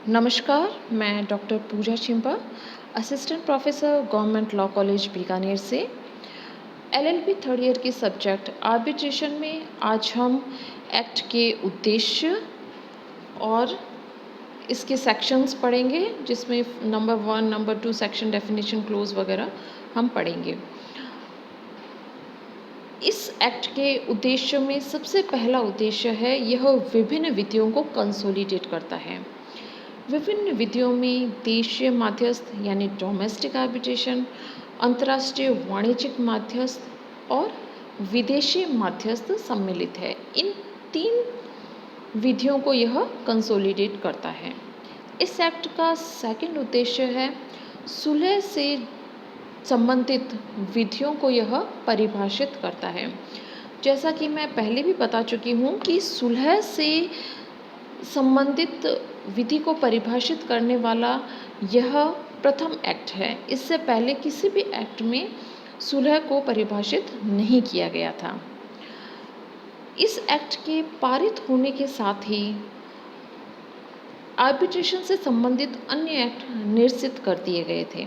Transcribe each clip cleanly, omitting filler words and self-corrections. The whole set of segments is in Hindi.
नमस्कार, मैं doctor Pooja Chhimpa, assistant professor government law college Bikaner से एलएलबी थर्ड ईयर के सब्जेक्ट आर्बिट्रेशन में आज हम एक्ट के उद्देश्य और इसके सेक्शंस पढ़ेंगे, जिसमें number 1, number 2 section definition close वगैरह हम पढ़ेंगे। इस एक्ट के उद्देश्य में सबसे पहला उद्देश्य है, यह विभिन्न विधियों को कंसोलिडेट करता है। विभिन्न विधियों में देशीय मध्यस्थ यानी डोमेस्टिक आर्बिट्रेशन, अंतर्राष्ट्रीय वाणिज्यिक मध्यस्थ और विदेशी मध्यस्थ सम्मिलित है। इन 3 विधियों को यह कंसोलिडेट करता है। इस एक्ट का सेकंड उद्देश्य है, सुलह से संबंधित विधियों को यह परिभाषित करता है। जैसा कि मैं पहले भी बता चुकी हूँ कि सुलह से संबंधित विधि को परिभाषित करने वाला यह प्रथम एक्ट है। इससे पहले किसी भी एक्ट में सुलह को परिभाषित नहीं किया गया था। इस एक्ट के पारित होने के साथ ही आर्बिट्रेशन से संबंधित अन्य एक्ट निरसित कर दिए गए थे।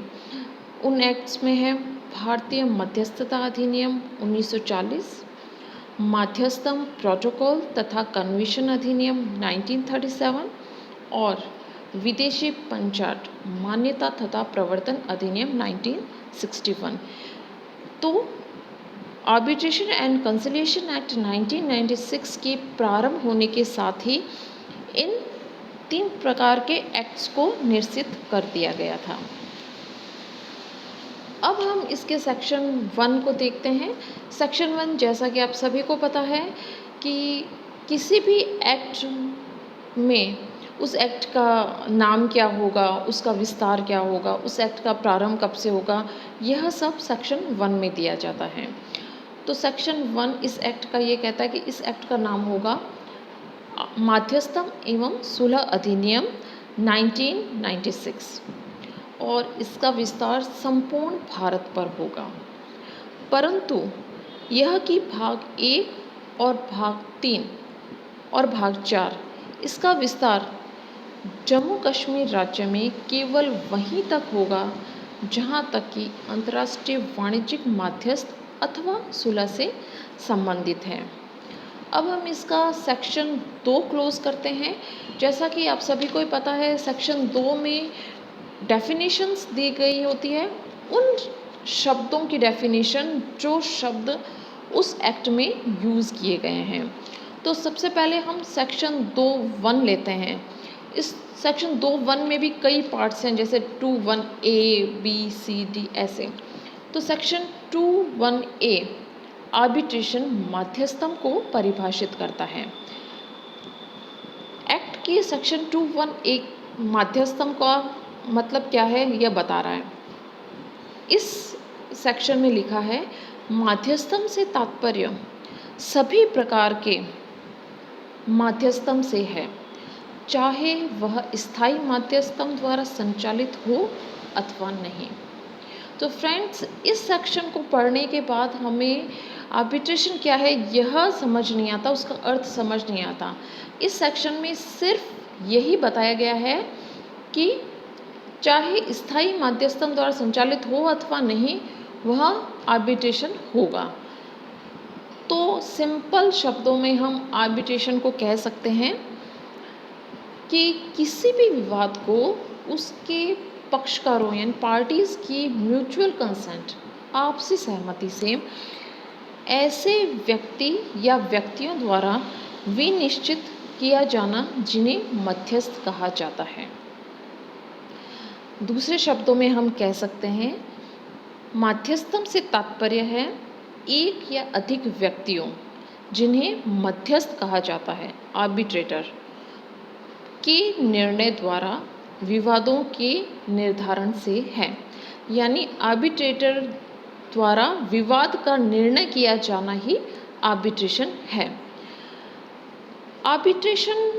उन एक्ट्स में है भारतीय मध्यस्थता अधिनियम 1940, मध्यस्थम प्रोटोकॉल तथा कन्वेंशन अधिनियम 1937 और विदेशी पंचाट मान्यता तथा प्रवर्तन अधिनियम 1961। तो आर्बिट्रेशन एंड कंसिलिएशन एक्ट 1996 के प्रारंभ होने के साथ ही इन 3 प्रकार के एक्ट्स को निरसित कर दिया गया था। अब हम इसके सेक्शन 1 को देखते हैं। सेक्शन 1, जैसा कि आप सभी को पता है कि किसी भी एक्ट में उस एक्ट का नाम क्या होगा, उसका विस्तार क्या होगा, उस एक्ट का प्रारंभ कब से होगा, यह सब सेक्शन 1 में दिया जाता है। तो सेक्शन 1 इस एक्ट का ये कहता है कि इस एक्ट का नाम होगा मध्यस्थम एवं सुलह अधिनियम 1996 और इसका विस्तार संपूर्ण भारत पर होगा। परंतु यह कि भाग 1 और भाग 3 और भाग 4 इसका विस्तार जम्मू कश्मीर राज्य में केवल वहीं तक होगा जहां तक कि अंतर्राष्ट्रीय वाणिज्यिक मध्यस्थ अथवा सुलह से संबंधित है। अब हम इसका सेक्शन 2 क्लोज करते हैं। जैसा कि आप सभी को पता है, सेक्शन 2 में डेफिनेशंस दी गई होती है, उन शब्दों की डेफिनेशन जो शब्द उस एक्ट में यूज़ किए गए हैं। तो सबसे पहले हम सेक्शन 2(1) लेते हैं। इस सेक्शन 2(1) में भी कई पार्ट्स हैं, जैसे 2(1)A, B, C, D ऐसे। तो सेक्शन 2(1)A आर्बिट्रेशन मध्यस्थम को परिभाषित करता है। एक्ट के सेक्शन 2(1)A मध्यस्थम का मतलब क्या है यह बता रहा है। इस सेक्शन में लिखा है, मध्यस्थम से तात्पर्य सभी प्रकार के मध्यस्थम से है, चाहे वह स्थायी मध्यस्थम द्वारा संचालित हो अथवा नहीं। तो फ्रेंड्स, इस सेक्शन को पढ़ने के बाद हमें आर्बिट्रेशन क्या है यह समझ नहीं आता, उसका अर्थ समझ नहीं आता। इस सेक्शन में सिर्फ यही बताया गया है कि चाहे स्थायी मध्यस्थम द्वारा संचालित हो अथवा नहीं, वह आर्बिट्रेशन होगा। तो सिंपल शब्दों में हम आर्बिट्रेशन को कह सकते हैं कि किसी भी विवाद को उसके पक्षकारों यानी पार्टीज़ की म्यूचुअल कंसेंट, आपसी सहमति से ऐसे व्यक्ति या व्यक्तियों द्वारा विनिश्चित किया जाना जिन्हें मध्यस्थ कहा जाता है। दूसरे शब्दों में हम कह सकते हैं, मध्यस्थम से तात्पर्य है एक या अधिक व्यक्तियों जिन्हें मध्यस्थ कहा जाता है, आर्बिट्रेटर के निर्णय द्वारा विवादों के निर्धारण से है। यानी आर्बिट्रेटर द्वारा विवाद का निर्णय किया जाना ही आर्बिट्रेशन है। आर्बिट्रेशन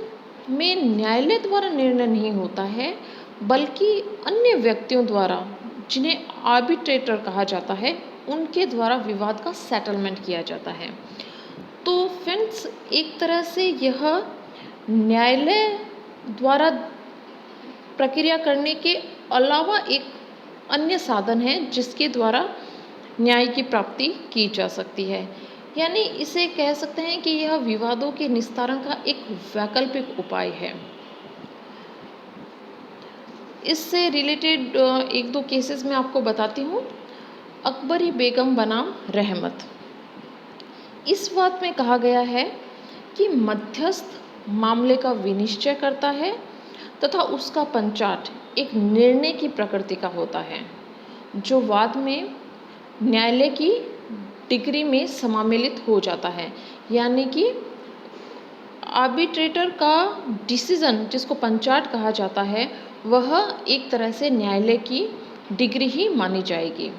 में न्यायालय द्वारा निर्णय नहीं होता है, बल्कि अन्य व्यक्तियों द्वारा, जिन्हें आर्बिट्रेटर कहा जाता है, उनके द्वारा विवाद का सेटलमेंट किया जाता है। तो फ्रेंड्स, एक तरह से यह न्यायालय द्वारा प्रक्रिया करने के अलावा एक अन्य साधन है जिसके द्वारा न्याय की प्राप्ति की जा सकती है। यानी इसे कह सकते हैं कि यह विवादों के निस्तारण का एक वैकल्पिक उपाय है। इससे रिलेटेड एक दो केसेस मैं आपको बताती हूँ। अकबरी बेगम बनाम रहमत। इस बात में कहा गया है कि मध्यस्थ मामले का विनिश्चय करता है तथा उसका पंचाट एक निर्णय की प्रकृति का होता है जो वाद में न्यायालय की डिग्री में सम्मिलित हो जाता है। यानी कि आर्बिट्रेटर का डिसीजन जिसको पंचाट कहा जाता है वह एक तरह से न्यायालय की डिग्री ही मानी जाएगी।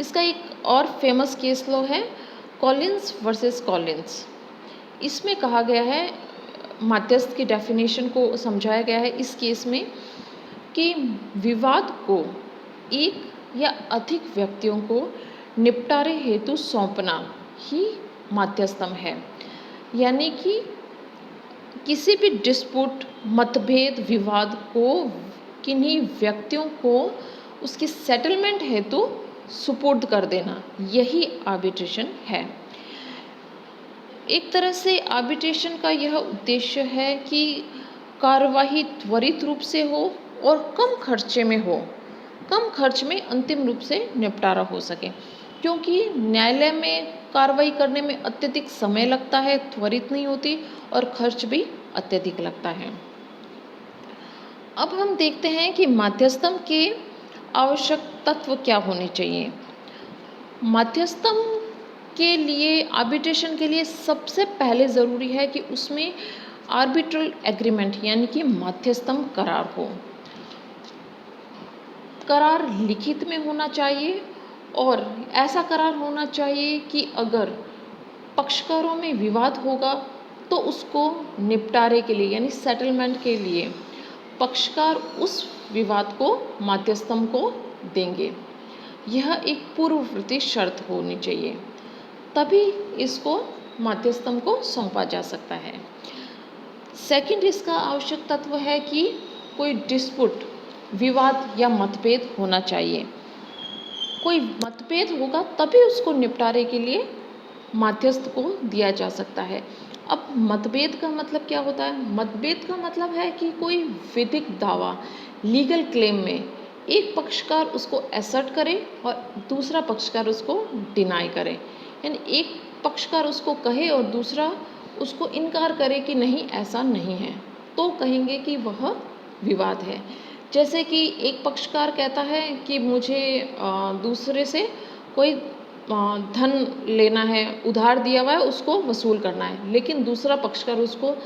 इसका एक और फेमस केस लॉ है कॉलिंस वर्सेस कॉलिंस। इसमें कहा गया है, मध्यस्थ की डेफिनेशन को समझाया गया है इस केस में कि विवाद को एक या अधिक व्यक्तियों को निपटारे हेतु सौंपना ही मध्यस्थम है। यानी कि किसी भी डिस्प्यूट, मतभेद, विवाद को किन्हीं व्यक्तियों को उसकी सेटलमेंट हेतु सुपुर्द कर देना, यही आर्बिट्रेशन है। एक तरह से आर्बिट्रेशन का यह उद्देश्य है कि कार्यवाही त्वरित रूप से हो और कम खर्चे में हो, कम खर्च में अंतिम रूप से निपटारा हो सके, क्योंकि न्यायालय में कार्रवाई करने में अत्यधिक समय लगता है, त्वरित नहीं होती और खर्च भी अत्यधिक लगता है। अब हम देखते हैं कि मध्यस्थम के आवश्यक तत्व क्या होने चाहिए। मध्यस्थम के लिए, आर्बिट्रेशन के लिए सबसे पहले ज़रूरी है कि उसमें आर्बिट्रल एग्रीमेंट यानी कि मध्यस्थम करार हो। करार लिखित में होना चाहिए और ऐसा करार होना चाहिए कि अगर पक्षकारों में विवाद होगा तो उसको निपटारे के लिए यानी सेटलमेंट के लिए पक्षकार उस विवाद को मध्यस्थम को देंगे। यह एक पूर्ववर्ती शर्त होनी चाहिए, तभी इसको मध्यस्थम को सौंपा जा सकता है। सेकंड इसका आवश्यक तत्व है कि कोई डिस्प्यूट, विवाद या मतभेद होना चाहिए। कोई मतभेद होगा तभी उसको निपटारे के लिए मध्यस्थ को दिया जा सकता है। अब मतभेद का मतलब क्या होता है? मतभेद का मतलब है कि कोई विधिक दावा, लीगल क्लेम में एक पक्षकार उसको असर्ट करे और दूसरा पक्षकार उसको डिनाई करे। यानी एक पक्षकार उसको कहे और दूसरा उसको इनकार करे कि नहीं, ऐसा नहीं है, तो कहेंगे कि वह विवाद है। जैसे कि एक पक्षकार कहता है कि मुझे दूसरे से कोई धन लेना है, उधार दिया हुआ है, उसको वसूल करना है, लेकिन दूसरा पक्षकार उसको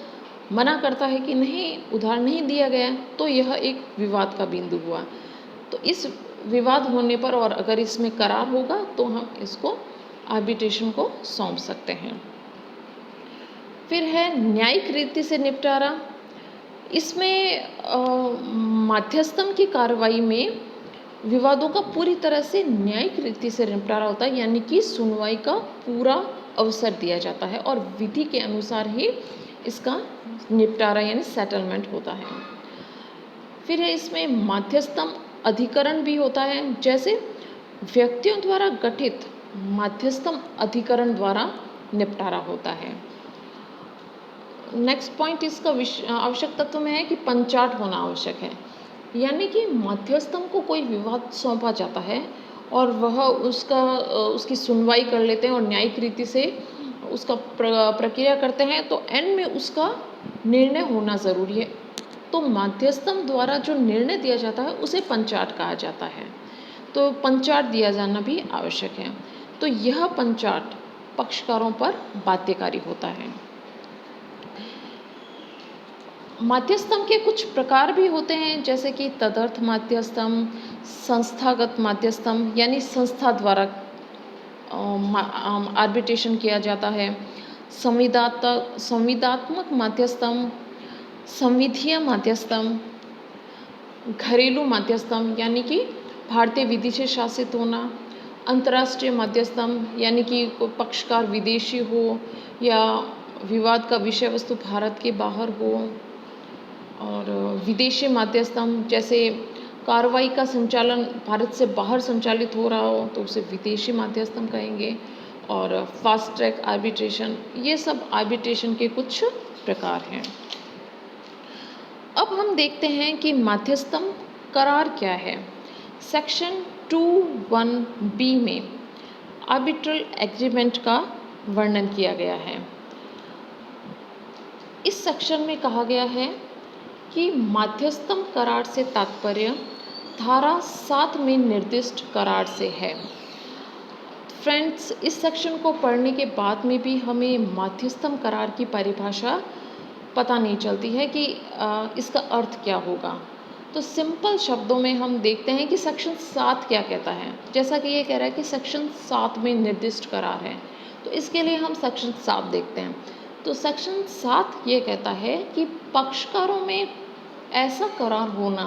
मना करता है कि नहीं, उधार नहीं दिया गया, तो यह एक विवाद का बिंदु हुआ। तो इस विवाद होने पर और अगर इसमें करार होगा तो हम इसको आर्बिट्रेशन को सौंप सकते हैं। फिर है न्यायिक रीति से निपटारा। इसमें मध्यस्थम की कार्रवाई में विवादों का पूरी तरह से न्यायिक रीति से निपटारा होता है, यानी कि सुनवाई का पूरा अवसर दिया जाता है और विधि के अनुसार ही इसका निपटारा यानी सेटलमेंट होता है। फिर है इसमें मध्यस्थम अधिकरण भी होता है, जैसे व्यक्तियों द्वारा गठित मध्यस्थम अधिकरण द्वारा निपटारा होता है। नेक्स्ट पॉइंट इसका आवश्यक तत्व में है कि पंचाट होना आवश्यक है। यानी कि मध्यस्थम को कोई विवाद सौंपा जाता है और वह उसकी सुनवाई कर लेते हैं और न्यायिक रीति से उसका प्रक्रिया करते हैं, तो एंड में उसका निर्णय होना ज़रूरी है। तो मध्यस्थम द्वारा जो निर्णय दिया जाता है उसे पंचाट कहा जाता है। तो पंचाट दिया जाना भी आवश्यक है। तो यह पंचाट पक्षकारों पर बाध्यकारी होता है। मध्यस्थम के कुछ प्रकार भी होते हैं, जैसे कि तदर्थ मध्यस्थम, संस्थागत मध्यस्थम यानी संस्था द्वारा आर्बिट्रेशन किया जाता है, संविदात्मक मध्यस्थम, संविधीय मध्यस्थम, घरेलू मध्यस्थम यानी कि भारतीय विधि से शासित होना, अंतर्राष्ट्रीय मध्यस्थम यानी कि कोई पक्षकार विदेशी हो या विवाद का विषय वस्तु भारत के बाहर हो, और विदेशी मध्यस्थम, जैसे कार्रवाई का संचालन भारत से बाहर संचालित हो रहा हो तो उसे विदेशी मध्यस्थम कहेंगे। और फास्ट ट्रैक आर्बिट्रेशन, ये सब आर्बिट्रेशन के कुछ प्रकार हैं। अब हम देखते हैं कि मध्यस्थम करार क्या है। सेक्शन 21B में आर्बिट्रल एग्रीमेंट का वर्णन किया गया है। इस सेक्शन में कहा गया है कि मध्यस्थम करार से तात्पर्य धारा 7 में निर्दिष्ट करार से है। फ्रेंड्स, इस सेक्शन को पढ़ने के बाद में भी हमें मध्यस्थम करार की परिभाषा पता नहीं चलती है कि इसका अर्थ क्या होगा। तो सिंपल शब्दों में हम देखते हैं कि सेक्शन 7 क्या कहता है। जैसा कि ये कह रहा है कि सेक्शन 7 में निर्दिष्ट करार है, तो इसके लिए हम सेक्शन 7 देखते हैं। तो सेक्शन 7 ये कहता है कि पक्षकारों में ऐसा करार होना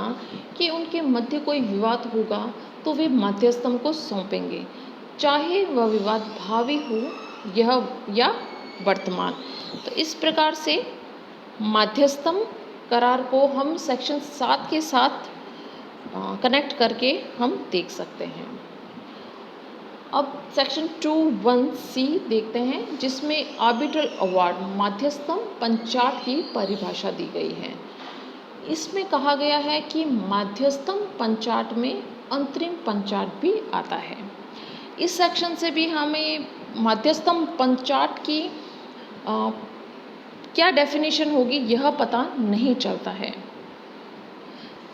कि उनके मध्य कोई विवाद होगा तो वे मध्यस्थम को सौंपेंगे, चाहे वह विवाद भावी हो यह या वर्तमान। तो इस प्रकार से मध्यस्थम करार को हम सेक्शन 7 के साथ कनेक्ट करके हम देख सकते हैं। अब सेक्शन 21C देखते हैं, जिसमें आर्बिट्रल अवार्ड मध्यस्थम पंचाट की परिभाषा दी गई है। इसमें कहा गया है कि मध्यस्थम पंचाट में अंतरिम पंचाट भी आता है। इस सेक्शन से भी हमें मध्यस्थम पंचाट की क्या डेफिनेशन होगी यह पता नहीं चलता है।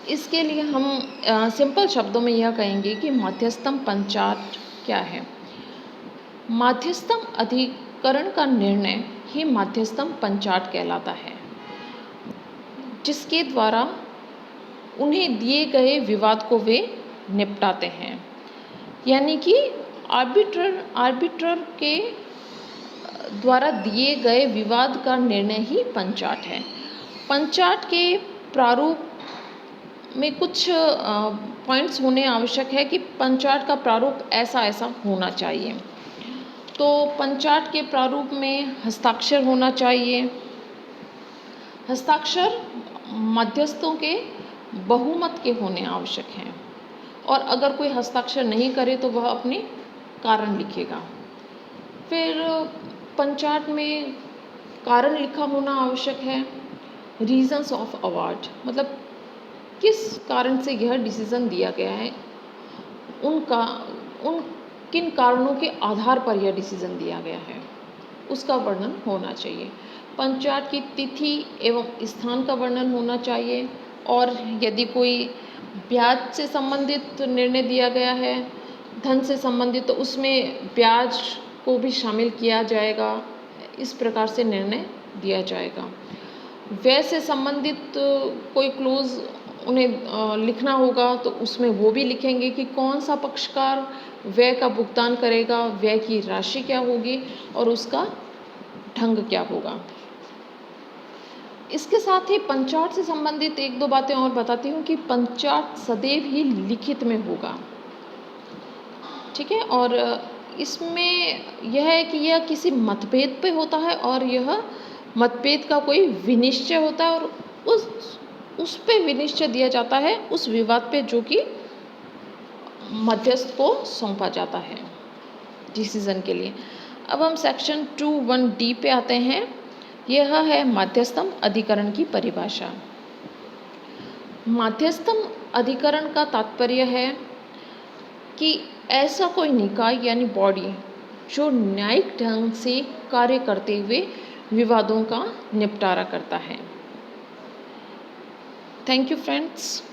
इसके लिए हम सिंपल शब्दों में यह कहेंगे कि मध्यस्थम पंचाट क्या है। मध्यस्थम अधिकरण का निर्णय ही मध्यस्थम पंचाट कहलाता है, जिसके द्वारा उन्हें दिए गए विवाद को वे निपटाते हैं। यानी कि आर्बिट्रर के द्वारा दिए गए विवाद का निर्णय ही पंचाट है। पंचाट के प्रारूप में कुछ पॉइंट्स होने आवश्यक है कि पंचाट का प्रारूप ऐसा ऐसा होना चाहिए। तो पंचाट के प्रारूप में हस्ताक्षर होना चाहिए। हस्ताक्षर मध्यस्थों के बहुमत के होने आवश्यक हैं, और अगर कोई हस्ताक्षर नहीं करे तो वह अपने कारण लिखेगा। फिर पंचाट में कारण लिखा होना आवश्यक है। रीजंस ऑफ अवार्ड, मतलब किस कारण से यह डिसीज़न दिया गया है, उन किन कारणों के आधार पर यह डिसीज़न दिया गया है, उसका वर्णन होना चाहिए। पंचाट की तिथि एवं स्थान का वर्णन होना चाहिए। और यदि कोई ब्याज से संबंधित निर्णय दिया गया है, धन से संबंधित, तो उसमें ब्याज को भी शामिल किया जाएगा। इस प्रकार से निर्णय दिया जाएगा। व्यय से संबंधित कोई क्लोज उन्हें लिखना होगा, तो उसमें वो भी लिखेंगे कि कौन सा पक्षकार व्यय का भुगतान करेगा, व्यय की राशि क्या होगी और उसका ढंग क्या होगा। इसके साथ ही पंचाट से संबंधित एक दो बातें और बताती हूँ कि पंचाट सदैव ही लिखित में होगा, ठीक है। और इसमें यह है कि यह किसी मतभेद पे होता है, और यह मतभेद का कोई विनिश्चय होता है, और उस पे विनिश्चय दिया जाता है, उस विवाद पे जो कि मध्यस्थ को सौंपा जाता है डिसीजन के लिए। अब हम सेक्शन 21D पे आते हैं। यह है मध्यस्थम अधिकरण की परिभाषा। मध्यस्थम अधिकरण का तात्पर्य है कि ऐसा कोई निकाय यानी बॉडी जो न्यायिक ढंग से कार्य करते हुए विवादों का निपटारा करता है। Thank you friends.